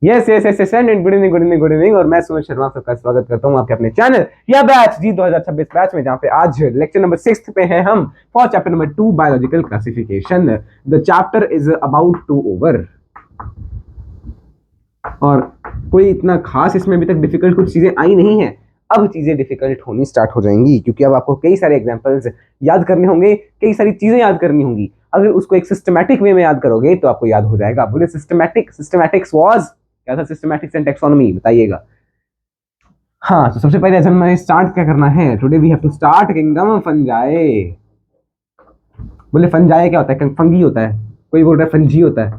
Yes yes yes yes and good evening good evening good evening. और मैं सुमित शर्मा सबका स्वागत करता हूं आपके अपने चैनल या बैच जी 2026 बैच में, जहां पे आज लेक्चर नंबर 6 पे हैं हम for chapter number 2 biological classification. The chapter is about to over. और कोई इतना खास इसमें अभी तक डिफिकल्ट कुछ चीजें आई नहीं है। अब चीजें डिफिकल्ट होनी स्टार्ट हो जाएंगी, क्योंकि अब आपको कई सारे एग्जांपल्स याद करने होंगे, कई सारी चीजें याद करनी होंगी। अगर उसको एक सिस्टमैटिक वे में याद करोगे तो आपको याद हो जाएगा। बोले सिस्टमैटिक्स वाज क्या था? सिस्टमैटिक्स एंड टैक्सोनॉमी बताइएगा। हाँ, तो सबसे पहले हमें स्टार्ट क्या करना है? Today we have to start kingdom fungi. बोले फंजाई क्या होता है? फंगी होता है, कोई बोल रहा है फंजी होता है।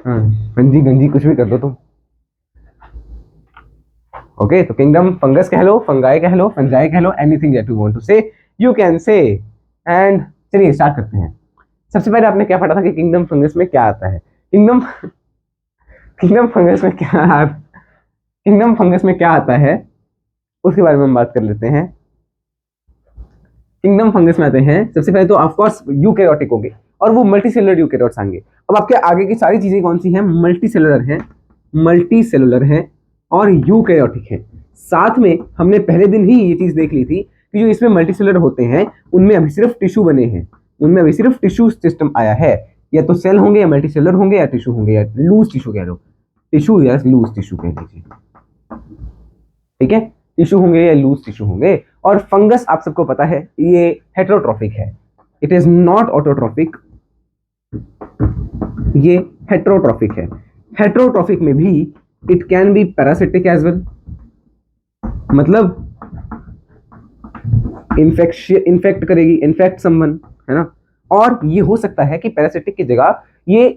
हाँ, फंजी गंजी कुछ भी कर दो तुम। ओके, तो किंगडम फंगस कह लो, फंगाई कह लो, फंजाई कह लो, anything that you want to say you can say. And चलिए स्टार्ट करते हैं। सबसे पहले आपने क्या पढ़ा था कि किंगडम फंगस में क्या आता है? किंगडम फंगस में क्या किंगडम फंगस में क्या आता है उसके बारे में हम बात कर लेते हैं। किंगडम फंगस में आते हैं सबसे पहले तो ऑफ कोर्स यूकैरियोटिक होंगे और वो मल्टीसेलुलर यूकैरियोट्स आएंगे। अब आपके आगे की सारी चीजें कौन सी हैं? मल्टीसेलुलर हैं और यूकैरियोटिक हैं। साथ में हमने पहले दिन ही ये चीज देख ली थी कि जो इसमें मल्टीसेलुलर होते हैं उनमें अभी सिर्फ टिश्यू बने हैं, उनमें अभी सिर्फ टिश्यू सिस्टम आया है। या तो सेल होंगे या मल्टीसेलुलर होंगे या टिश्यू होंगे या लूज टिश्यू कह लो, टिश्यू या लूज टिश्यू कह लीजिए। ठीक है, टिश्यू होंगे या लूज टिश्यू होंगे। और फंगस आप सबको पता है ये हेटेरोट्रॉफिक है, इट इज नॉट ऑटोट्रॉफिक, ये हेटेरोट्रॉफिक है। हेटेरोट्रॉफिक में भी it can be parasitic as well, मतलब इन्फेक्ट करेगी, इन्फेक्ट समवन, है ना। और ये हो सकता है कि पैरासिटिक की जगह ये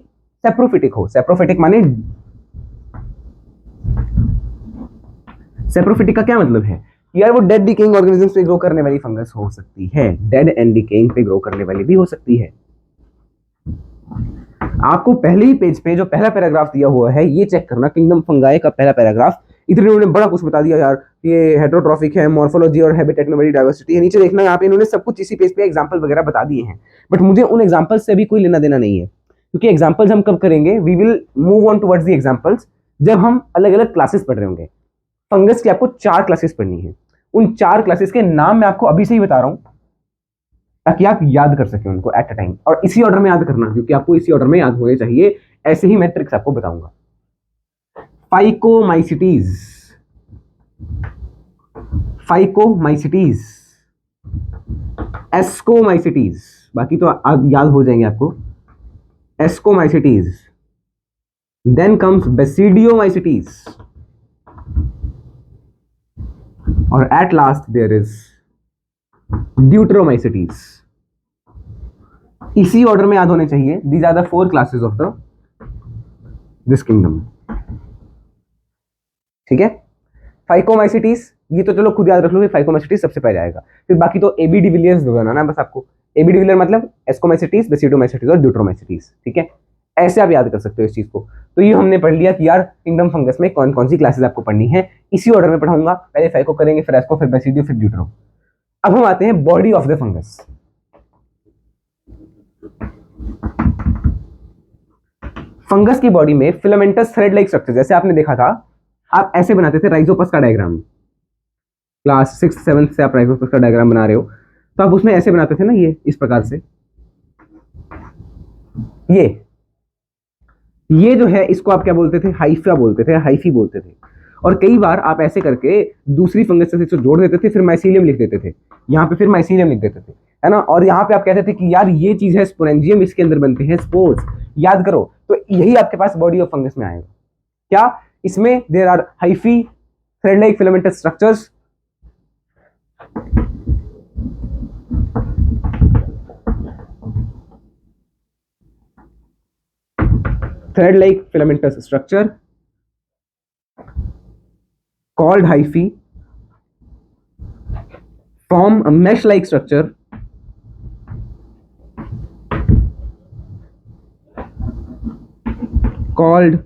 सेप्रोफिटिक हो। सेप्रोफिटिक माने, सेप्रोफिटिक का क्या मतलब है? यार वो डेड डिकेइंग ऑर्गेनिजम्स पे ग्रो करने वाली फंगस हो सकती है, डेड एंड डिकेइंग पे ग्रो करने वाली भी हो सकती है। आपको पहले ही पेज पे जो पहला पैराग्राफ दिया हुआ है ये चेक करना, किंगडम फंगाई का पहला पैराग्राफ। इधर इन्होंने बड़ा कुछ बता दिया यार, ये हेटेरोट्रॉफिक है, मॉर्फोलॉजी और हैबिटेट में बड़ी डाइवर्सिटी है। नीचे देखना, यहाँ पे इन्होंने सब कुछ इसी पेज पे एग्जांपल वगैरह बता दिए हैं, बट मुझे उन एग्जांपल्स से अभी कोई लेना देना नहीं है, क्योंकि एग्जांपल्स हम कब करेंगे? We will move on towards the examples जब हम अलग अलग क्लासेस पढ़ रहे होंगे। फंगस की आपको 4 क्लासेस पढ़नी है, उन 4 क्लासेस के नाम मैं आपको अभी से ही बता रहा हूं ताकि आप याद कर सकें उनको एट अ टाइम, और इसी ऑर्डर में याद करना, क्योंकि आपको इसी ऑर्डर में याद होने चाहिए। ऐसे ही मैं ट्रिक्स आपको बताऊंगा। फाइकोमाइसिटीज, एस्कोमाइसिटीज, बाकी तो याद हो जाएंगे आपको। एस्कोमाइसिटीज, देन कम्स बेसिडियोमाइसिटीज, और at last there is deuteromycetes. इसी ऑर्डर में याद होने चाहिए। These are the 4 classes of the this kingdom. ठीक है, फाइकोमाइसिटीज ये तो चलो खुद याद रख लो कि फाइकोमाइसिटीज सबसे पहले आएगा, फिर बाकी तो एबी डिविलियर्स बनाना बस आपको। एबी डिविलियर मतलब एस्कोमाइसिटीज, बेसिडोमाइसिटीज और ड्यूटेरोमाइसिटीज। ठीक है, ऐसे आप याद कर सकते हो इस चीज को। तो ये हमने पढ़ लिया कि यार किंगडम फंगस में कौन कौन सी क्लासेस आपको पढ़नी है। इसी ऑर्डर में पढ़ाऊंगा, पहले फाइको करेंगे, फिर एस्को, फिर बेसिडियो, फिर ड्यूटेरो। अब हम आते हैं body of the fungus. Fungus की बॉडी में फिलामेंटस थ्रेड लाइक स्ट्रक्चर, जैसे आपने देखा था, आप ऐसे बनाते थे राइजोपस का डायग्राम। क्लास 6th 7th से आप राइजोपस का डायग्राम बना रहे हो, तो आप उसमें ऐसे बनाते थे ना, ये इस प्रकार से। ये जो है इसको आप क्या बोलते थे? हाइफा बोलते थे, हाइफी बोलते थे। और कई बार आप ऐसे करके दूसरी फंगस से इसको जोड़ देते थे, फिर माइसीलियम लिख देते थे, यहाँ पे फिर माइसीलियम लिख देते थे, है ना। और यहाँ पे आप कहते थे कि यार ये चीज है स्पोरेंजियम, इसके अंदर बनते हैं स्पोर्स। याद करो, तो यही आपके पास बॉडी ऑफ फंगस में आएगा। क्या इसमें there are hyphae thread like filamentous structures, thread like filamentous structure called hyphae form a mesh like structure called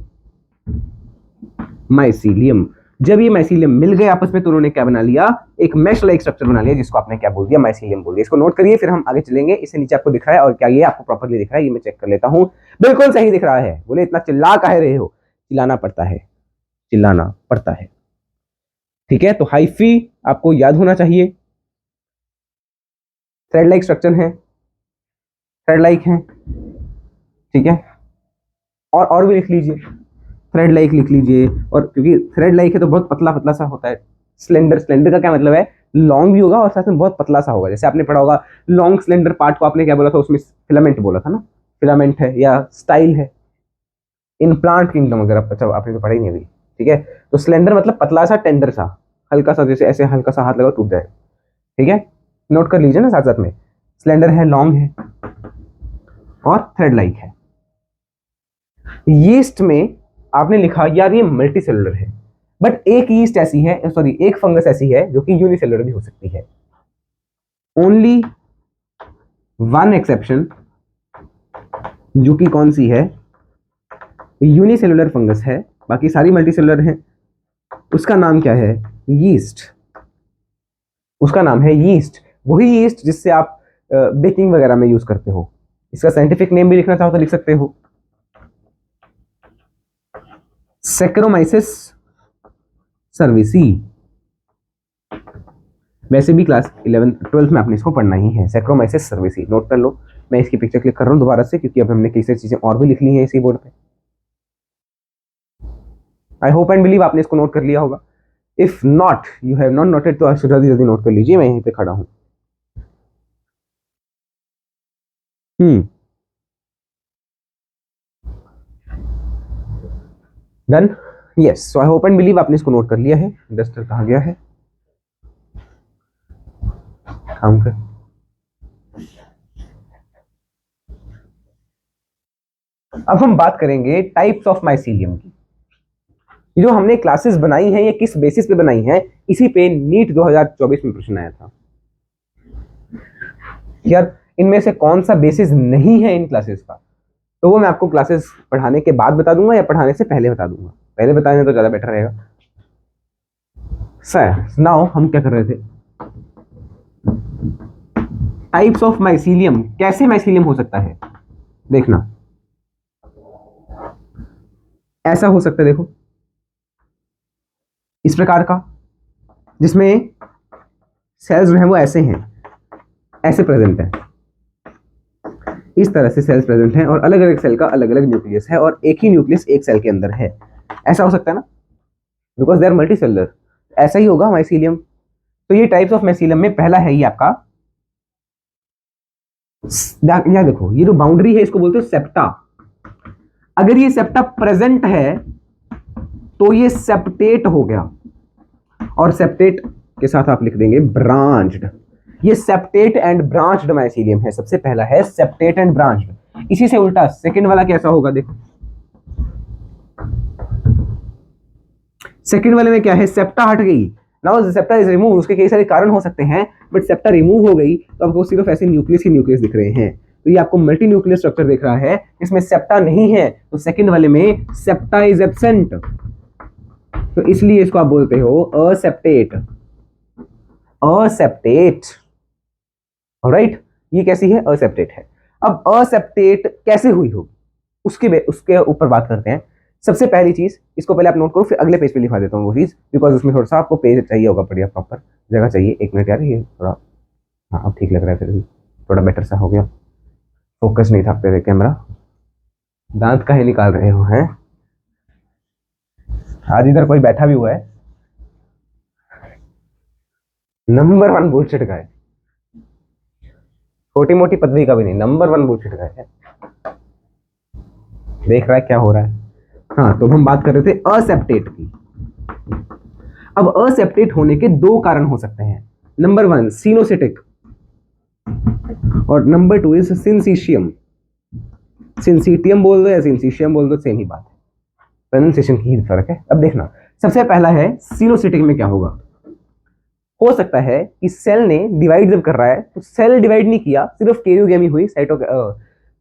mycelium। जब ये माइसीलियम मिल गए आपस में तो उन्होंने क्या बना लिया? एक मेश लाइक स्ट्रक्चर बना लिया, जिसको आपने क्या बोल दिया? माइसीलियम बोल दिया। इसको नोट करिए, फिर हम आगे चलेंगे। इसे नीचे आपको दिख रहा है और क्या ये आपको प्रॉपर्ली दिख रहा है? ये मैं चेक कर लेता हूं। बिल्कुल सही दिख रहा है। बोले इतना चिल्ला काहे रहे हो? चिल्लाना पड़ता है, चिल्लाना पड़ता है। ठीक है, तो हाइफी आपको याद होना चाहिए। थ्रेड लाइक स्ट्रक्चर है, थ्रेड लाइक है, ठीक है, और भी लिख लीजिए, थ्रेड लाइक लिख लीजिए। और क्योंकि थ्रेड लाइक है तो बहुत पतला पतला सा होता है। स्लेंडर, स्लेंडर का क्या मतलब है, लॉन्ग भी होगा और साथ में बहुत पतला सा होगा। जैसे आपने पढ़ा होगा लॉन्ग स्लेंडर पार्ट को आपने क्या बोला था, उसमें फिलामेंट बोला था ना, फिलामेंट है या स्टाइल है इन प्लांट किंगडम। अगर आप, अच्छा आपने तो पढ़ा ही नहीं अभी, ठीक है। तो स्लेंडर मतलब पतला सा, टेंडर सा, हल्का सा, जैसे ऐसे हल्का सा हाथ लगा टूट जाए, ठीक है, नोट कर लीजिए ना साथ साथ में। स्लेंडर है, लॉन्ग है और थ्रेड लाइक है। यीस्ट में आपने लिखा यार ये मल्टी सेलुलर है, बट एक यीस्ट ऐसी है, सॉरी एक फंगस ऐसी है जो कि यूनिसेलुलर भी हो सकती है। ओनली वन एक्सेप्शन, जो कि कौन सी है, यूनिसेलुलर फंगस है, बाकी सारी मल्टी सेलुलर है। उसका नाम क्या है, यीस्ट। उसका नाम है यीस्ट, वही यीस्ट जिससे आप बेकिंग वगैरह में यूज करते हो। इसका साइंटिफिक नेम भी लिखना चाहो तो लिख सकते हो, सेक्रोमाइसिस सर्विसी। वैसे भी क्लास 11th 12th में आपने इसको पढ़ना ही है, सेक्रोमाइसिस सर्विसी, नोट कर लो। मैं इसकी पिक्चर क्लिक कर रहा हूँ दोबारा से, क्योंकि अब हमने कई सारी चीजें और भी लिख ली हैं इसी बोर्ड पे। आई होप एंड बिलीव आपने इसको नोट कर लिया होगा। If not, you have not noted, तो जल्दी जल्दी नोट कर लीजिए, मैं यहीं पे खड़ा हूँ। Done, yes. So I hope and believe आपने इसको नोट कर लिया है। डस्टर कहाँ गया है, काम कर। अब हम बात करेंगे टाइप्स ऑफ माइसीलियम की। जो हमने क्लासेस बनाई हैं ये किस बेसिस पे बनाई हैं, इसी पे नीट 2024 में प्रश्न आया था यार, इनमें से कौन सा बेसिस नहीं है इन क्लासेस का। तो वो मैं आपको क्लासेस पढ़ाने के बाद बता दूंगा या पढ़ाने से पहले बता दूंगा, पहले बताने तो ज्यादा बेटर रहेगा। सर नाउ हम क्या कर रहे थे, टाइप्स ऑफ माइसीलियम, कैसे माइसीलियम हो सकता है। देखना ऐसा हो सकता है, देखो इस प्रकार का, जिसमें सेल्स जो है वो ऐसे हैं, ऐसे प्रेजेंट है, इस तरह से सेल्स प्रेजेंट हैं और अलग अलग सेल का अलग अलग न्यूक्लियस है और एक ही न्यूक्लियस एक सेल के अंदर है। ऐसा हो सकता है ना, because they are multi cellular. ऐसा ही होगा माइसीलियम। तो ये टाइप्स ऑफ माइसीलियम में पहला है ये आपका, यहाँ देखो ये जो बाउंड्री है इसको बोलते हो सेप्टा। अगर ये सेप्टा प्रेजेंट है तो ये सेप्टेट हो गया, और सेप्टेट के साथ आप लिख देंगे ब्रांच्ड। ये सेप्टेट एंड ब्रांच्ड माइसीलियम है। सबसे पहला है सेप्टेट एंड ब्रांच्ड। इसी से उल्टा सेकंड वाला कैसा होगा, देखो सेकंड वाले में क्या है, सेप्टा हट गई, नाउ सेप्टा इज रिमूव। उसके कई सारे कारण हो सकते हैं, बट सेप्टा रिमूव हो गई तो आपको सिर्फ ऐसे न्यूक्लियस ही न्यूक्लियस दिख रहे हैं। तो ये आपको मल्टी न्यूक्लियस स्ट्रक्चर दिख रहा है, इसमें सेप्टा नहीं है, तो सेकंड वाले में सेप्टा इज एब्सेंट, तो इसलिए इसको आप बोलते हो असेप्टेट, असेप्टेट। ऑलराइट, ये कैसी है, असेप्टेट है। अब असेप्टेट कैसे हुई होगी उसके ऊपर बात करते हैं। सबसे पहली चीज, इसको पहले आप नोट करो, फिर अगले पेज पे लिखा देता हूँ वो चीज, बिकॉज उसमें थोड़ा सा आपको पेज चाहिए होगा, बढ़िया प्रॉपर जगह चाहिए। एक मिनट यार, ये थोड़ा, हाँ अब ठीक लग रहा है, फिर भी थोड़ा बेटर सा हो गया, फोकस नहीं था पे कैमरा। दांत काहे निकाल रहे हो हैं, आज इधर कोई बैठा भी हुआ है, नंबर 1 बुलशिट का है, छोटी मोटी पदवी का भी नहीं, नंबर 1 बुलशिट का है। देख रहा है क्या हो रहा है। हाँ, तो हम बात कर रहे थे असेप्टेट की। अब असेप्टेट होने के दो कारण हो सकते हैं, नंबर 1 सिनोसिटिक और नंबर 2 इज सिंसिशियम। सिंसिटियम बोल दो या सिंसिशियम बोल दो, सेम ही बात है, प्रोनाउंसिएशन की ही फर्क है। अब देखना, सबसे पहला है सिनोसिटिक में क्या होगा, हो सकता है कि सेल ने डिवाइड जब कर रहा है तो सेल डिवाइड नहीं किया, सिर्फ कैरियोगेमी हुई,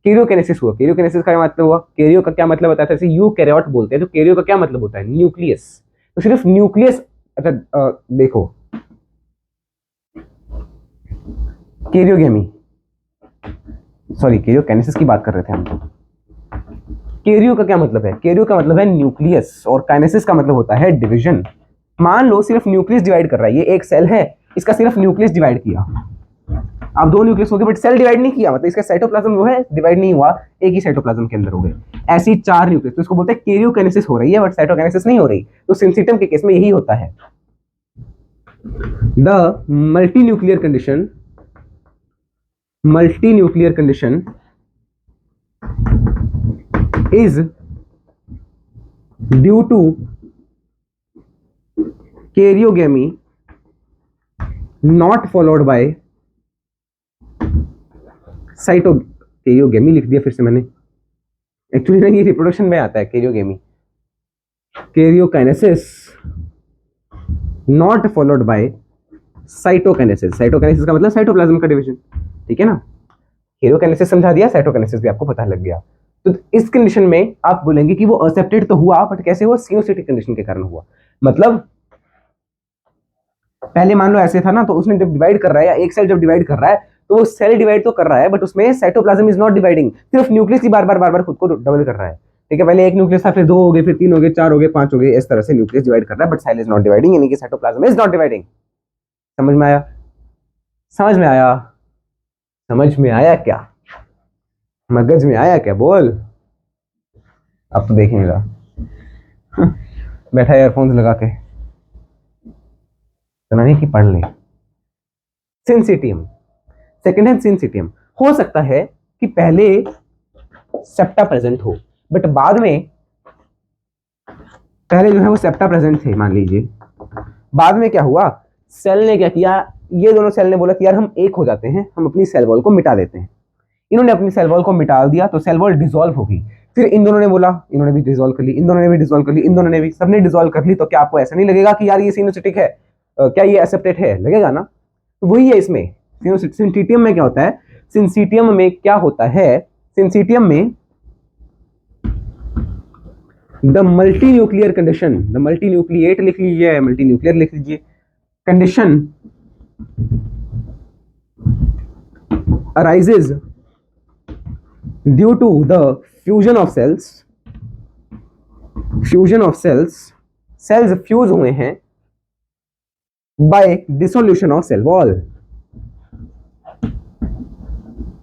कैरियोकिनेसिस हुआ। कैरियोकिनेसिस का मतलब हुआ, कैरियो का क्या मतलब होता है, जैसे यूकैरियोट बोलते हैं, तो कैरियो का क्या मतलब होता है, न्यूक्लियस। तो सिर्फ न्यूक्लियस, अच्छा देखो कैरियोगेमी, सॉरी कैरियोकिनेसिस की बात कर रहे थे हम, कैरियो का क्या मतलब है? कैरियो का मतलब है न्यूक्लियस, और काइनेसिस का मतलब होता है डिवीजन। मान लो सिर्फ न्यूक्लियस डिवाइड कर रहा है, ये एक सेल है, इसका सिर्फ न्यूक्लियस डिवाइड किया। अब दो न्यूक्लियस हो गए बट सेल डिवाइड नहीं किया, मतलब इसका साइटोप्लाज्म जो है डिवाइड नहीं हुआ, एक ही साइटोप्लाज्म के अंदर हो गए। ऐसी चार न्यूक्लियस, तो इसको बोलते हैं कैरियोकाइनेसिस हो रही है बट साइटोकाइनेसिस नहीं हो रही। तो सिंसिटियम के केस में यही होता है। The multinuclear condition, multinuclear condition is due to karyogamy not followed by karyogamy लिख दिया फिर से मैंने, एक्चुअली ना ये रिप्रोडक्शन में आता है karyogamy, karyokinesis not followed by cytokinesis. Cytokinesis का मतलब साइटोप्लाज्म का डिवीजन, ठीक है ना। कैरियोकाइनेसिस समझा दिया, साइटोकाइनेसिस भी आपको पता लग गया। तो इस कंडीशन में आप बोलेंगे कि वो असेप्टेड तो हुआ बट कैसे हुआ? सिनोसिटिक कंडीशन के कारण हुआ। मतलब पहले मान लो ऐसे था ना, तो उसने जब डिवाइड कर रहा है या एक सेल जब डिवाइड कर रहा है तो वो सेल डिवाइड तो कर रहा है बट उसमें साइटोप्लाज्म इज नॉट डिवाइडिंग, सिर्फ न्यूक्लियस ही बार बार खुद को डबल कर रहा है। ठीक है, पहले एक न्यूक्लियस था, फिर दो हो गए, फिर तीन हो गए, चार हो गए, पांच हो गए, इस तरह से न्यूक्लियस डिवाइड कर रहा है but cell is not dividing, यानी कि साइटोप्लाज्म इज नॉट डिवाइडिंग। समझ में आया? समझ में आया? समझ में आया क्या? मगज में आया क्या? बोल। अब तो देख नहीं रहा बैठा ईयरफोन्स लगा के, सुना नहीं कि पढ़ ले। सिंसिटियम, सेकेंड है सिंसिटियम। हो सकता है कि पहले सेप्टा प्रेजेंट हो बट बाद में, पहले जो है वो सेप्टा प्रेजेंट थे मान लीजिए, बाद में क्या हुआ, सेल ने क्या किया, ये दोनों सेल ने बोला कि यार हम एक हो जाते हैं, हम अपनी सेल वॉल को मिटा देते हैं। इन्होंने अपनी सेल वॉल को मिटा दिया तो सेल वॉल डिसॉल्व हो गई। फिर इन दोनों ने बोला, इन्होंने भी डिसॉल्व कर ली, इन दोनों ने भी डिसॉल्व कर ली, इन दोनों ने भी, सबने डिसॉल्व कर ली। तो क्या आपको ऐसा नहीं लगेगा कि यार ये सिनोसिटिक है? क्या ये एसेप्टेट है? लगेगा ना। तो वही है इसमें। सिंसिटियम में क्या होता है? सिंसिटियम में क्या होता है? सिंसिटियम में the multi nuclear condition, the multi nucleate लिख लीजिए, मल्टी न्यूक्लियर लिख लीजिए, condition arises due to the fusion of cells, fusion of cells, cells fuse हुए हैं by dissolution of cell wall,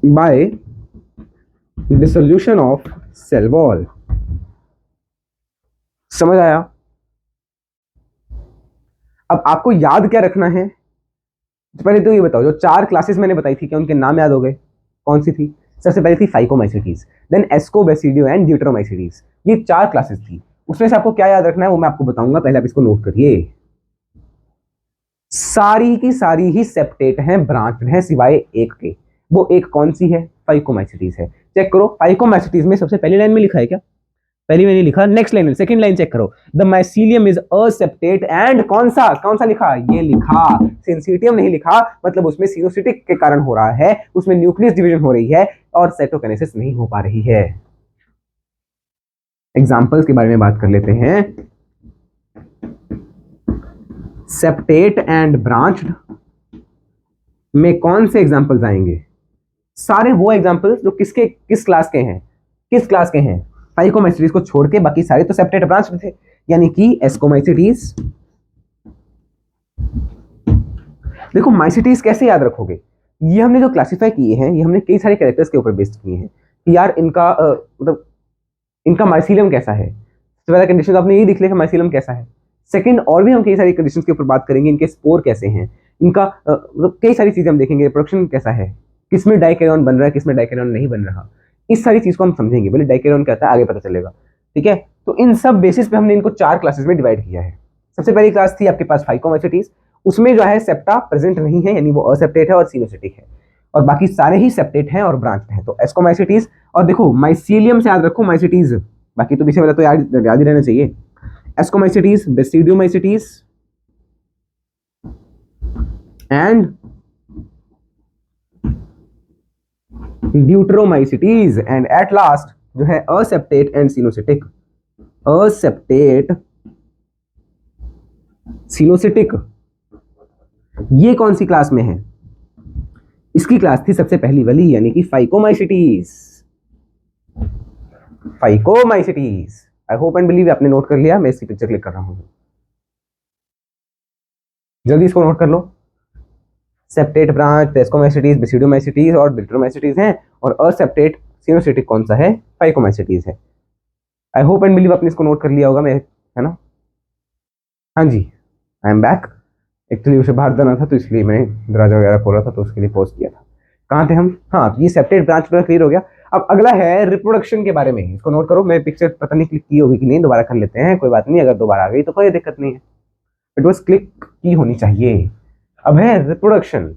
by dissolution of cell wall. समझ आया? अब आपको याद क्या रखना है? तो पहले तो ये बताओ, जो चार क्लासेस मैंने बताई थी क्या उनके नाम याद हो गए? कौन सी थी? सबसे पहले थी फाइकोमाइसिटीज, देन एस्कोबैसिडियो एंड ड्यूटेरोमाइसिटीज। ये चार क्लासेस थी। उसमें से आपको क्या याद रखना है वो मैं आपको बताऊंगा, पहले आप इसको नोट करिए। सारी की सारी ही सेप्टेट हैं, ब्रांच्ड हैं, सिवाय एक के। वो एक कौन सी है? फाइकोमाइसिटीज है। चेक करो, फाइकोमाइसिटीज में सबसे पहली लाइन में लिखा है क्या? पहली में नहीं लिखा, नेक्स्ट लाइन में, सेकंड लाइन चेक करो, द माइसीलियम इज असेप्टेट एंड कौन सा लिखा? ये लिखा। सिंसिटियम नहीं लिखा, मतलब उसमें सिनोसिटिक के कारण हो रहा है, उसमें न्यूक्लियस डिवीजन हो रही है और साइटोकाइनेसिस नहीं हो पा रही है। एग्जांपल्स के बारे में बात कर लेते हैं। सेप्टेट एंड ब्रांच्ड में कौन से एग्जांपल्स आएंगे? सारे वो एग्जांपल्स जो किस क्लास के हैं? किस क्लास के हैं? फाइकोमाइसिटीज को छोड़ के बाकी सारे तो सेप्टेट ब्रांच थे, यानी कि एस्कोमाइसिटीज। देखो माइसिटीज कैसे याद रखोगे? ये हमने जो क्लासिफाई किए हैं ये हमने कई सारे कैरेक्टर्स के ऊपर बेस्ड किए हैं कि यार इनका मतलब इनका माइसीलियम कैसा है। सबसे पहला कंडीशन तो आपने यही देख लिया माइसीलियम कैसा है। सेकंड, और भी हम कई सारी कंडीशंस के ऊपर बात करेंगे, इनके स्पोर कैसे हैं, इनका मतलब कई सारी चीजें हम देखेंगे, रिप्रोडक्शन कैसा है, किसमें डाइकैरियन बन रहा है, किसमें डाइकैरियन नहीं बन रहा, इस सारी चीज को हम समझेंगे। बोले डाइकैरियन क्या है आगे पता चलेगा, ठीक है। तो इन सब बेसिस पे हमने इनको चार क्लासेस में डिवाइड किया है। सबसे पहली क्लास थी आपके पास फाइकोमाइसिटीज, उसमें जो है सेप्टा प्रेजेंट नहीं है, यानी वो असेप्टेट है और सिनोसिटिक है, और बाकी सारे ही सेप्टेट हैं और ब्रांच्ड हैं। तो एस्कोमाइसिटीज, और देखो माइसीलियम से याद रखो माइसिटीज, बाकी तो पीछे वाला तो याद ही रहना चाहिए। Ascomycetes, basidiomycetes and deuteromycetes, and at last जो है असेप्टेट एंड सिनोसिटिक। असेप्टेट, सिनोसिटिक, ये कौन सी क्लास में है? इसकी क्लास थी सबसे पहली वाली, यानी कि phycomycetes. Phycomycetes. I hope and believe आपने नोट कर लिया। मैं इसकी पिक्चर क्लिक कर रहा हूँ, जल्दी इसको नोट कर लो। सेप्टेट ब्रांच टेस्कोमाइसिटीज, बेसिडोमाइसिटीज और डिट्रोमाइसिटीज हैं, और असेप्टेट सिनोसिटिक कौन सा है? फाइकोमाइसिटीज है। आई होप एंड बिलीव आपने इसको नोट कर लिया होगा, मैं है ना? हाँ जी, आई एम बैक। एक्चुअली उसे बाहर जाना था तो इसलिए मैं दरवाजा वगैरह खोला था, तो उसके लिए पॉज किया था। कहाँ थे हम? हाँ, ये सेप्टेट ब्रांच पूरा क्लियर हो गया। अब अगला है रिप्रोडक्शन के बारे में। इसको नोट करो। मैं पिक्चर पता नहीं क्लिक की होगी कि नहीं, दोबारा कर लेते हैं, कोई बात नहीं। अगर दोबारा आ गई तो कोई दिक्कत नहीं है, इट वॉज क्लिक की होनी चाहिए। अब है रिप्रोडक्शन।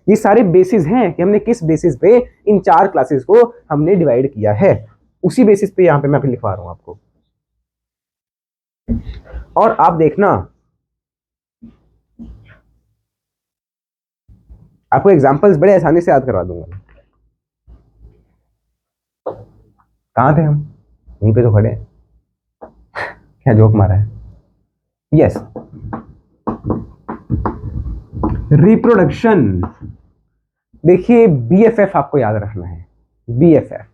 ये सारे बेसिस हैं कि हमने किस बेसिस पे इन 4 क्लासेस को हमने डिवाइड किया है। उसी बेसिस पे यहाँ पे मैं लिखवा रहा हूँ आपको। और आप देखना, आपको एग्जांपल्स बड़े आसानी से याद करवा दूंगा। कहाँ थे हम? यहीं पे तो खड़े हैं। क्या जोक मारा है? Yes, reproduction. देखिए, बीएफएफ आपको याद रखना है। बीएफएफ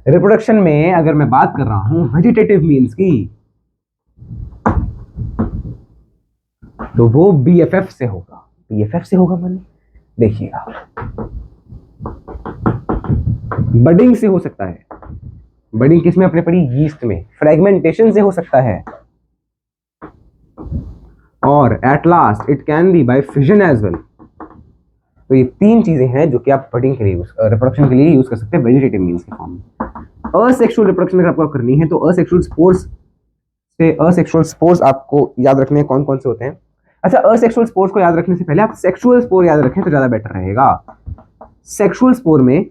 रिप्रोडक्शन में अगर मैं बात कर रहा हूं वेजिटेटिव मीन्स की, तो वो बीएफएफ से होगा। बीएफएफ से होगा माने देखिएगा, बडिंग से हो सकता है। बडिंग किसमें अपने पड़ी? यीस्ट में। फ्रेगमेंटेशन से हो सकता है, और at last it can be by fission as well. तो ये 3 चीजें हैं जो कि आप बडिंग के लिए रिप्रोडक्शन के लिए यूज कर सकते हैं वेजिटेटिव मीन्स के फॉर्म में। असेक्सुअल रिप्रोडक्शन अगर आपको करनी है तो असेक्सुअल स्पोर्स आपको याद रखने हैं कौन कौन से होते हैं। अच्छा, असेक्सुअल स्पोर्स को याद रखने से पहले आप सेक्सुअल स्पोर याद रखें तो ज्यादा बेटर रहेगा। सेक्सुअल स्पोर में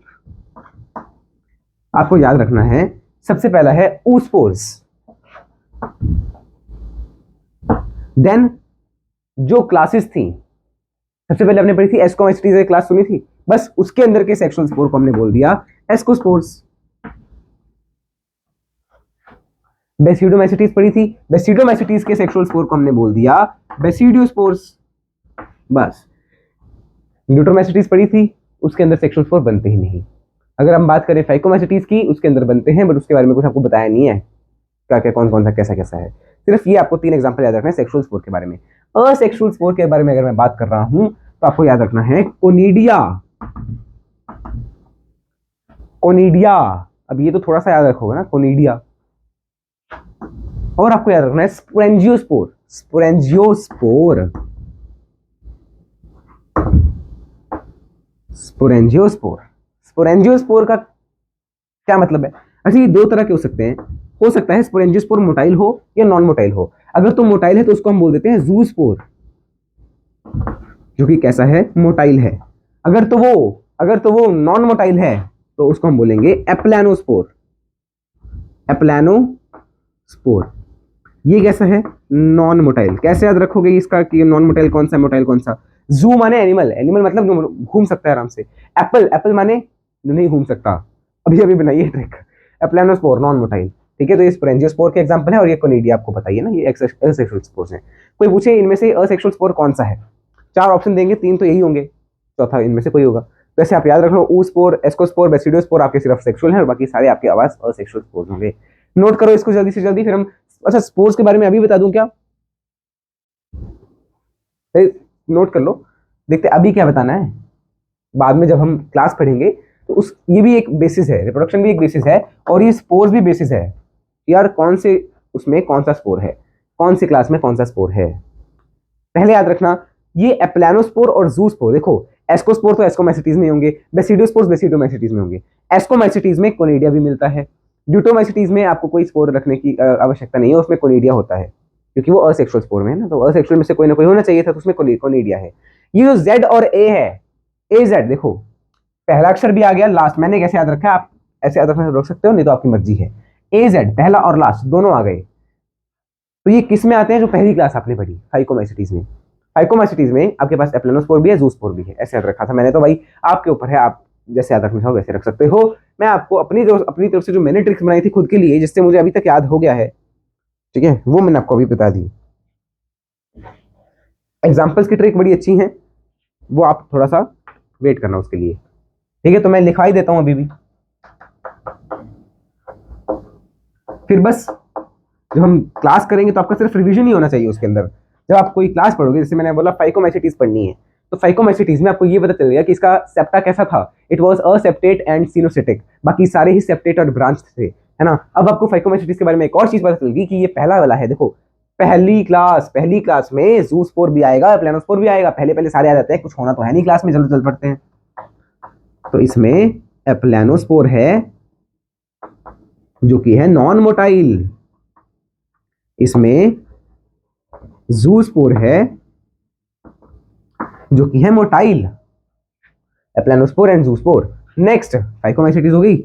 आपको याद रखना है, सबसे पहला है oospores। देन जो क्लासेस थी, सबसे पहले हमने पढ़ी थी एस्कोमाइसिटीज, एक क्लास सुनी थी, बस उसके अंदर के सेक्सुअल स्पोर को हमने बोल दिया एस्कोस्पोर्स। बेसिडोमाइसिटीज पढ़ी थी, बेसिडोमाइसिटीज के सेक्सुअल स्पोर को हमने बोल दिया बेसिडियोस्पोर्स। बस। न्यूट्रोमाइसिटीज पढ़ी थी, उसके अंदर सेक्सुअल स्पोर बनते ही नहीं। अगर हम बात करें फाइकोमाइसिटीज की, उसके अंदर बनते हैं, बट उसके बारे में कुछ आपको बताया नहीं है क्या क्या कौन कौन सा कैसा कैसा है। सिर्फ ये आपको 3 एग्जांपल याद रखना है सेक्सुअल स्पोर के बारे में। असेक्सुअल स्पोर के बारे में अगर मैं बात कर रहा हूं तो आपको याद रखना है कोनिडिया। कोनिडिया, अब ये तो थोड़ा सा याद रखोगे ना, कोनिडिया। और आपको याद रखना है स्पोरेंजियोस्पोर। Sporangiospore, sporangiospore. स्पोरेंजियोस्पोर का क्या मतलब है? अच्छा, ये 2 तरह के हो सकता है स्पोरेंजियोस्पोर मोटाइल हो या नॉन मोटाइल हो। अगर तो मोटाइल है तो उसको हम बोल देते हैं जूस्पोर, जो कि कैसा है? मोटाइल है। अगर तो वो नॉन मोटाइल है तो उसको हम बोलेंगे एप्लानोस्पोर। एप्लानोस्पोर ये कैसा है? Non motile. कैसे याद रखोगे इसका कि नॉन मोटाइल कौन सा, मोटाइल कौन सा? जू माने एनिमल, एनिमल मतलब जो घूम सकता है आराम से। एप्पल, एप्पल माने जो नहीं घूम सकता। अभी अभी बनाइए ट्रिक। एप्लानोस्पोर नॉन मोटाइल, ठीक है। तो ये स्पोरेंजियोस्पोर के एग्जांपल है, और ये कोनिडिया आपको बताइए ना, ये असेक्सुअल स्पोर्स हैं। कोई पूछे इनमें से असेक्सुअल स्पोर कौन सा है, 4 ऑप्शन देंगे, 3 तो यही होंगे, चौथा इनमें से कोई होगा। वैसे आप याद रख लो, oospore, एस्कोस्पोर, बेसिडियोस्पोर आपके सिर्फ सेक्सुअल है, और बाकी सारे आपके आवाज असेक्सुअल स्पोर्स होंगे। नोट करो इसको जल्दी से जल्दी, फिर हम अच्छा स्पोर्स के बारे में अभी बता दूं क्या? नोट कर लो, देखते अभी क्या बताना है, बाद में जब हम क्लास पढ़ेंगे तो उस ये भी एक बेसिस है, रिप्रोडक्शन भी एक बेसिस है, और ये स्पोर्स भी बेसिस है यार। कौन से उसमें कौन सा स्पोर है, कौन सी क्लास में कौन सा स्पोर है, पहले याद रखना। ये एप्लानोस्पोर और जूस्पोर, देखो एस्कोस्पोर तो एस्कोमाइसिटीज में होंगे, बेसिडियोस्पोर बेसिडोमाइसिटीज में होंगे। एस्कोमाइसिटीज में कोनिडिया भी मिलता है। ड्यूटोमाइसिटीज में आपको कोई स्पोर रखने की आवश्यकता नहीं है, उसमें कोनिडिया होता है, क्योंकि वो असेक्सुअल स्पोर में है ना, तो असेक्सुअल में से कोई ना कोई होना चाहिए था, तो उसमें कोनिडिया है। ये जो जेड और ए है, ए जेड, देखो पहला अक्षर भी आ गया, लास्ट मैंने कैसे याद रखा है, आप ऐसे याद रख सकते हो, नहीं तो आपकी मर्जी है। ए जेड पहला और लास्ट दोनों आ गए, तो ये किस में आते हैं? जो पहली क्लास आपने पढ़ी फाइकोमाइसिटीज में। फाइकोमाइसिटीज में आपके पास एप्लानोस्पोर भी है, जूस्पोर भी है, ऐसे याद रखा था मैंने, तो भाई आपके ऊपर है, आप जैसे याद रखना चाहो वैसे रख सकते हो। मैं आपको अपनी तरफ से जो मैंने ट्रिक्स बनाई थी खुद के लिए, जिससे मुझे अभी तक याद हो गया है, ठीक है, वो मैंने आपको अभी बता दी। एग्जाम्पल्स की ट्रिक बड़ी अच्छी है, वो आप थोड़ा सा वेट करना उसके लिए, ठीक है। तो मैं लिखा ही देता हूं अभी भी। फिर बस जब हम क्लास करेंगे तो आपका सिर्फ रिवीजन ही होना चाहिए उसके अंदर। जब आप कोई क्लास पढ़ोगे, जैसे मैंने बोला फाइकोमैसेटीज पढ़नी है, तो फाइकोमैसेटीज में आपको ये पता चलेगा कि इसका सेप्टा कैसा था, इट वाज असेप्टेट एंड सिनोसेटिक, बाकी सारे ही सेप्टेट और ब्रांच थे, है ना। अब आपको फाइकोमैसेटीज के बारे में एक और चीज पता चलेगी कि ये पहला वाला है। देखो पहली क्लास में ज़ूस्पोर भी आएगा, प्लेनोस्पोर भी आएगा, पहले पहले सारे आ जाते हैं, कुछ होना तो है नहीं क्लास में, चलो चल पढ़ते हैं। तो इसमें एप्लेनोस्पोर है जो कि है नॉन मोटाइल, इसमें ज़ूस्पोर है जो कि है मोटाइल, एप्लेनोस्पोर एंड ज़ूस्पोर। नेक्स्ट फाइकोमैसेटीज हो गई।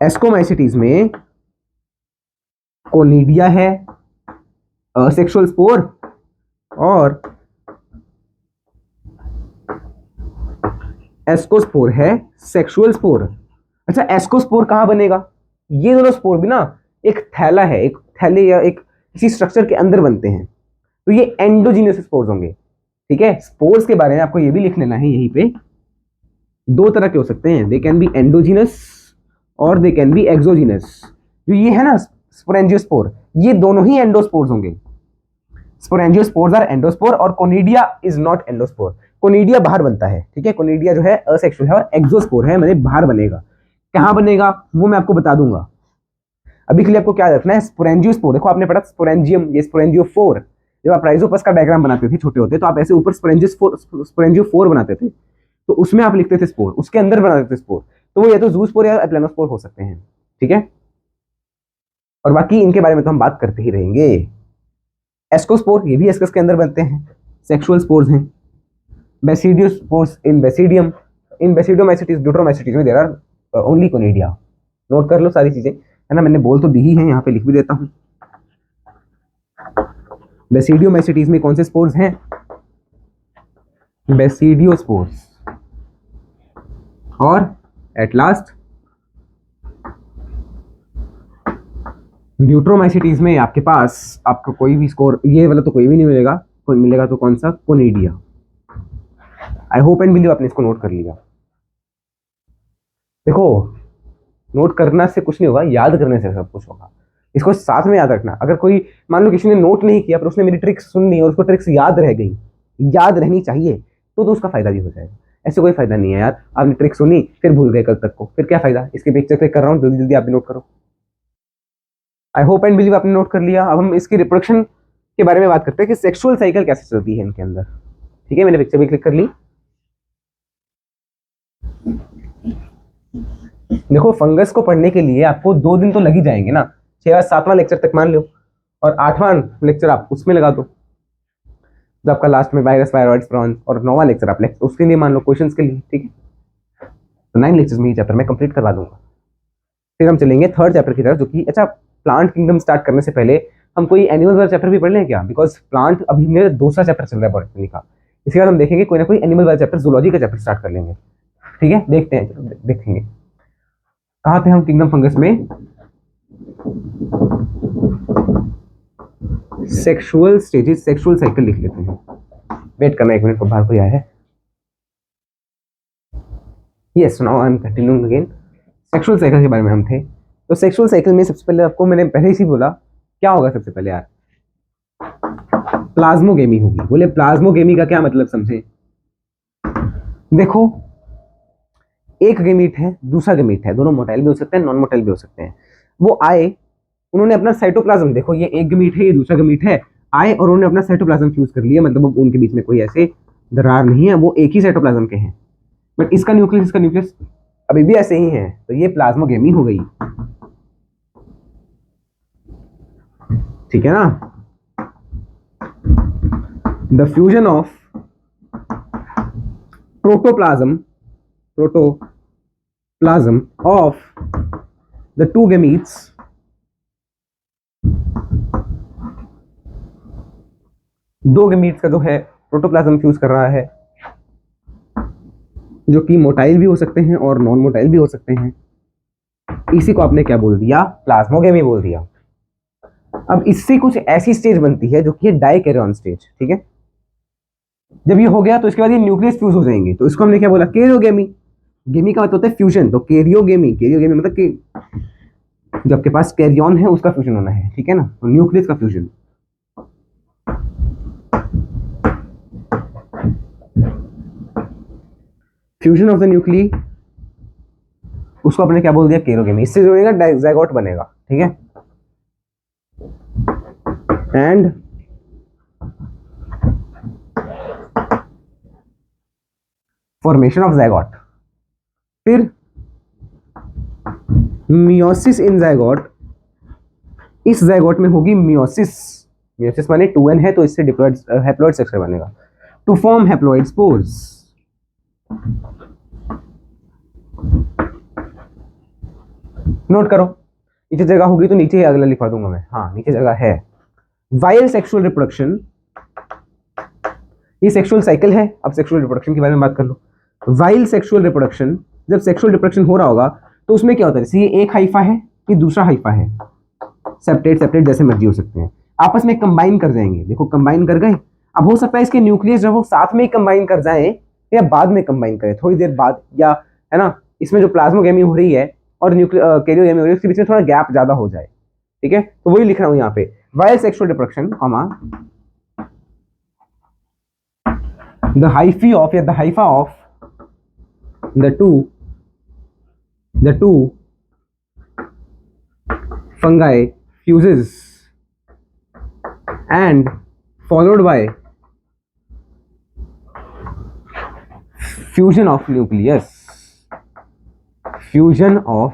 एस्कोमैसेटीज में कोनिडिया है असेक्सुअल स्पोर, और एस्कोस्पोर है सेक्सुअल स्पोर। अच्छा एस्कोस्पोर कहां बनेगा? ये दोनों स्पोर भी ना एक थैला है, एक थैले या एक किसी स्ट्रक्चर के अंदर बनते हैं, तो ये एंडोजीनियस स्पोर्स होंगे। ठीक है, स्पोर्स के बारे में आपको ये भी लिख लेना है यहीं पे, दो तरह के हो सकते हैं, दे कैन बी एंडोजीनस और दे कैन बी एक्सोजीनस। जो ये है ना स्पोरेंजियोस्पोर, ये दोनों ही एंडोस्पोर्स होंगे। स्पोरेंजियोस्पोर्स आर एंडोस्पोर और conidia is not endospore. Conidia बाहर बनता है, ठीक है, कोनिडिया जो है असेक्सुअल है और एक्सोस्पोर है, मतलब बाहर बनेगा। कहां बनेगा वो मैं आपको बता दूंगा। अभी के लिए आपको क्या रखना है, स्पोरेंजियोस्पोर। देखो आपने पढ़ा स्पोरेंजियम, ये स्पोरेंजियोफोर। जब आप राइजोपस का डायग्राम बनाते थे छोटे होते, तो आप ऐसे ऊपर स्पोरेंजियोफोर बनाते थे, तो उसमें आप लिखते थे स्पोर, उसके अंदर बनाते थे स्पोर, तो वो या तो ज़ूस्पोर या एप्लेनोस्पोर हो सकते हैं। ठीक है, और बाकी इनके बारे में तो हम बात करते ही रहेंगे। एस्कोस्पोर, ये भी एस्कस के अंदर बनते हैं, सेक्सुअल स्पोर्स हैं। Basidiospores in basidium, in basidiomycetes deuteromycetes में there are only conidia. Note कर लो सारी चीजें, है ना, मैंने बोल तो दी ही है, यहाँ पे लिख भी देता हूँ। बेसिडियोमाइसिटीज में कौन से स्पोर्स हैं? बेसिडियोस्पोर्स। और एट लास्ट ड्यूट्रोमाइसिटीज में आपके पास आपको कोई भी स्कोर, ये वाला तो कोई भी नहीं मिलेगा, कोई मिलेगा तो कौन सा? Conidia. I hope and believe आपने इसको नोट कर लिया। देखो नोट करना से कुछ नहीं होगा, याद करने से सब कुछ होगा। इसको साथ में याद रखना। अगर कोई मान लो किसी ने नोट नहीं किया पर उसने मेरी ट्रिक्स सुन ली और उसको ट्रिक्स याद रह गई, याद रहनी चाहिए, तो उसका फायदा भी हो जाएगा। ऐसे कोई फायदा नहीं है यार, आपने ट्रिक सुनी फिर भूल गए कल तक को, फिर क्या फायदा। इसके पिक्चर क्लिक कर रहा हूँ, जल्दी जल्दी आप भी नोट करो। आई होप एंड बिलीव आपने नोट कर लिया। अब हम इसकी रिप्रोडक्शन के बारे में बात करते हैं कि सेक्सुअल साइकिल कैसे चलती है इनके अंदर। ठीक है, मैंने पिक्चर भी क्लिक कर ली। देखो फंगस को पढ़ने के लिए आपको 2 दिन तो लग ही जाएंगे ना, 6 और 7वां लेक्चर तक मान लो, और 8वां लेक्चर आप उसमें लगा दो, जो आपका लास्ट में वायरस वायरॉइड्स प्रॉन्स, और 9वां लेक्चर आप उसके लिए मान लो क्वेश्चंस के लिए। ठीक है, तो 9 लेक्चर्स में ये चैप्टर मैं कंप्लीट करवा दूंगा। फिर हम चलेंगे 3rd चैप्टर की तरफ, जो कि अच्छा प्लांट किंगडम स्टार्ट करने से पहले हम कोई एनिमल वाला चैप्टर भी पढ़ लें क्या? बिकॉज प्लांट अभी मेरा 2रा चैप्टर चल रहा है बॉटनी का, इसके बाद हम देखेंगे कोई ना कोई एनिमल वाला चैप्टर, जूलॉजी का चैप्टर स्टार्ट कर लेंगे। ठीक है, देखते हैं, चलो देखेंगे कहाँ थे हम किंगडम फंगस में। सेक्सुअल स्टेजेस, सेक्सुअल साइकिल लिख लेते हैं। वेट करना 1 मिनट, को बाहर कोई आया है। Yes, now I am continuing again. Sexual cycle के बारे में हम थे। तो सेक्सुअल साइकिल में सबसे पहले आपको मैंने पहले ही बोला क्या होगा सबसे पहले यार, प्लाज्मोगेमी होगी। बोले प्लाज्मोगेमी का क्या मतलब समझे? देखो एक गेमीट है, दूसरा गेमीट है, दोनों मोटाइल भी हो सकते हैं, नॉन मोटाइल भी हो सकते हैं। वो आए, उन्होंने अपना साइटोप्लाज्म, देखो ये एक गेमीट है, ये दूसरा गेमीट है, आए और उन्होंने अपना साइटोप्लाज्म फ्यूज कर लिया, मतलब उनके बीच में कोई ऐसे दरार नहीं है, वो एक ही साइटोप्लाज्म के हैं, बट इसका न्यूक्लियस अभी भी ऐसे ही है, तो ये प्लाज्मोगेमी हो गई। ठीक है ना। The fusion of protoplasm of the 2 gametes दो गेमीट्स का जो है प्रोटोप्लाज्म फ्यूज कर रहा है, जो कि मोटाइल भी हो सकते हैं और नॉन मोटाइल भी हो सकते हैं, इसी को आपने क्या बोल दिया? प्लाज्मोगेमी बोल दिया। अब इससे कुछ ऐसी स्टेज बनती है जो कि है डाइकैरियन स्टेज। ठीक है, जब ये हो गया तो इसके बाद ये न्यूक्लियस फ्यूज हो जाएंगे, तो इसको हमने क्या बोला? कैरियोगेमी। गेमी का मतलब होता है फ्यूजन, तो कैरियोगेमी, कैरियोगेमी मतलब कि जो आपके पास कैरियन है उसका फ्यूजन होना है, ठीक है ना, तो न्यूक्लियस का fusion. Fusion of the nuclei, उसको अपने क्या बोल दिया, कैरियोगेमी। इससे जो बनेगा ज़ायगोट बनेगा, ठीक है। एंड फॉर्मेशन ऑफ ज़ायगोट, फिर मियोसिस इन ज़ायगोट, इस ज़ायगोट में होगी मियोसिस, मियोसिस माने 2n है तो इससे डिप्लॉइड हैप्लॉइड स्ट्रक्चर बनेगा, to form haploid spores. Note करो, नीचे जगह होगी तो नीचे ही अगला लिखवा दूंगा मैं, हाँ नीचे जगह है। वाइल सेक्सुअल रिप्रोडक्शन, ये सेक्सुअल साइकिल है। अब सेक्सुअल रिप्रोडक्शन के बारे में बात कर लो। वाइल सेक्सुअल रिप्रोडक्शन, जब सेक्सुअल रिप्रोडक्शन हो रहा होगा तो उसमें क्या होता है, जैसे ये एक हाइफा है, ये दूसरा हाइफा है, सेपरेट सेपरेट जैसे मर्जी हो सकते हैं, आपस में कंबाइन कर जाएंगे। देखो कंबाइन कर गए, अब हो सकता है इसके न्यूक्लियस जब वो साथ में ही कंबाइन कर जाए या बाद में कंबाइन करें, थोड़ी देर बाद, या है ना, इसमें जो प्लाज्मोगेमी हो रही है और कैरियोगेमी हो रही है उसके बीच में थोड़ा गैप ज्यादा हो जाए, ठीक है। तो वही लिख रहा हूं यहाँ पे, while sexual reproduction, the hyphae of, yeah, the hypha of the two fungi fuses and followed by fusion of nucleus, fusion of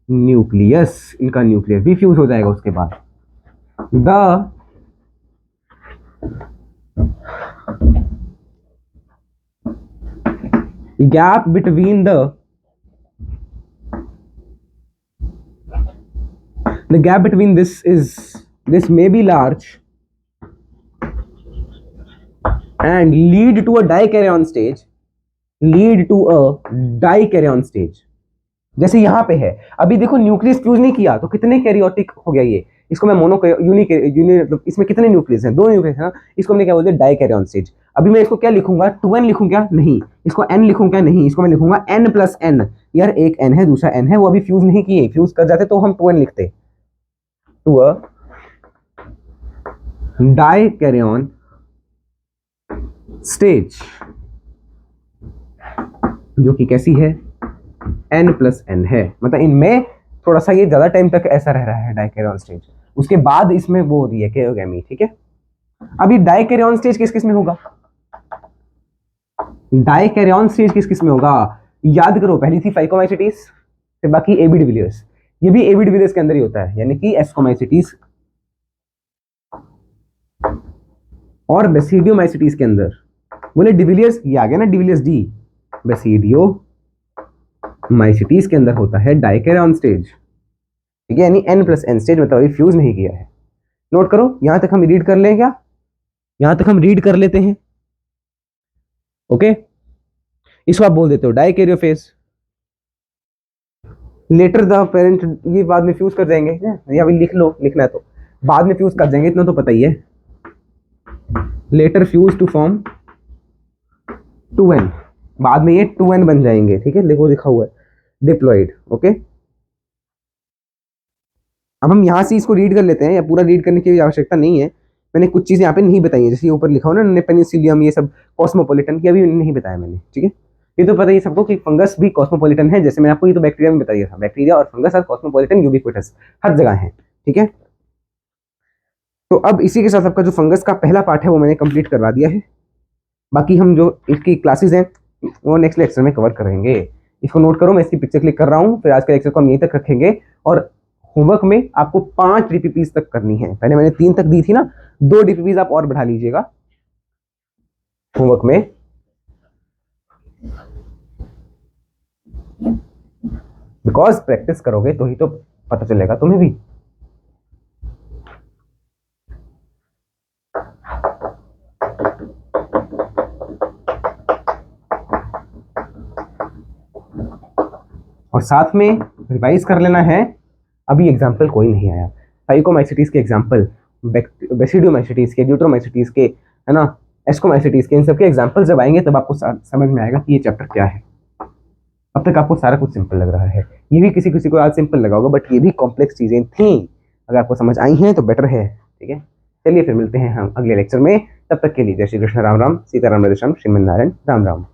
nucleus, इनका न्यूक्लियस भी फ्यूज हो जाएगा उसके बाद। the gap between the gap between this may be large and lead to a dikaryon stage, lead to a dikaryon stage। जैसे यहाँ पे है, अभी देखो न्यूक्लियस फ्यूज नहीं किया तो कितने कैरियोटिक हो गया ये, इसको मैं मोनो मतलब इसमें कितने न्यूक्लियस हैं, 2 न्यूक्लियस है ना, इसको हमने क्या बोलते हैं, डाइकैरियन स्टेज। अभी मैं इसको क्या लिखूंगा, 2n लिखूं क्या, नहीं। इसको n लिखूं क्या, नहीं। इसको मैं लिखूंगा n+n, यार एक n है दूसरा n है, वो अभी फ्यूज नहीं किए, फ्यूज कर जाते तो हम 2n लिखते, टू अ डाइकैरियन स्टेज, जो कि कैसी है, n+n है, मतलब इनमें थोड़ा सा ये ज्यादा टाइम तक ऐसा रह रहा है डाइकैरियन स्टेज, उसके बाद इसमें वो हो रही है कैरियोगेमी, ठीक है। अभी डाइकैरियन स्टेज किस किस में होगा, डाइकैरियन स्टेज किस किस में होगा, याद करो, पहली थी फाइकोमाइसिटीज, फिर बाकी एबी डिविलियर्स, ये भी एबी डिविलियर्स के अंदर ही होता है, यानी कि एस्कोमाइसिटीज और बेसिडियोमाइसिटीज के अंदर। बोले डिविलियर्स, ये आ गया ना डिविलियर्स डी, बेसिडियोमाइसिटीज के अंदर होता है डाइकैरियन स्टेज, ठीक है, यानी n+n स्टेज, मतलब अभी फ्यूज नहीं किया है। नोट करो, यहां तक हम रीड कर लें क्या, यहां तक हम रीड कर लेते हैं, ओके। इसको आप बोल देते हो डाइकैरियोफेज। लेटर द पेरेंट, ये बाद में फ्यूज कर जाएंगे, या अभी लिख लो, लिखना है तो बाद में फ्यूज कर जाएंगे, इतना तो पता ही है। Letter fuse to form 2n, बाद में ये 2n बन जाएंगे, ठीक है, देखो लिखा हुआ है डिप्लॉइड, ओके। अब हम यहाँ से इसको रीड कर लेते हैं, या पूरा रीड करने की आवश्यकता नहीं है, मैंने कुछ चीजें यहाँ पे नहीं बताई है, जैसे ऊपर लिखा हो ना पेनिसिलियम, ये सब कॉस्मोपॉलिटन की अभी नहीं बताया मैंने, ठीक है। ये तो पता ही सबको कि फंगस भी कॉस्मोपॉलिटन है, जैसे मैंने आपको ये तो बैक्टीरिया में बताया था, बैक्टीरिया और फंगस और कॉस्मोपॉलिटन यूबिक्विटस हर जगह है, ठीक है। तो अब इसी के साथ आपका जो फंगस का पहला पार्ट है वो मैंने कंप्लीट करवा दिया है, बाकी हम जो इसकी क्लासेस हैं वो नेक्स्ट लेक्चर में कवर करेंगे। इसको नोट करो, मैं इसकी पिक्चर क्लिक कर रहा हूँ, फिर आज के लेक्चर को हम यहीं तक रखेंगे, और होमवर्क में आपको 5 डीपीपीज तक करनी है, पहले मैंने 3 तक दी थी ना, 2 डीपीपीज आप और बढ़ा लीजिएगा होमवर्क में, बिकॉज प्रैक्टिस करोगे तो ही तो पता चलेगा तुम्हें भी। और साथ में रिवाइज कर लेना है, अभी एग्जाम्पल कोई नहीं आया, फाइकोमाइसिटीज के एग्जाम्पल, बेसिडियोमाइसिटीज के, ड्यूट्रोमाइसिटीज के, है ना, एस्कोमाइसिटीज के, इन सब के एग्जाम्पल जब आएंगे तब आपको समझ में आएगा कि ये चैप्टर क्या है। अब तक आपको सारा कुछ सिंपल लग रहा है, ये भी किसी किसी को आज सिंपल लगा होगा, बट ये भी कॉम्प्लेक्स चीज़ें थी। अगर आपको समझ आई हैं तो बेटर है, ठीक है। चलिए फिर मिलते हैं हम अगले लेक्चर में, तब तक के लिए जय श्री कृष्ण, राम राम, सीताराम, राधेश्याम, श्रीमन नारायण, राम राम।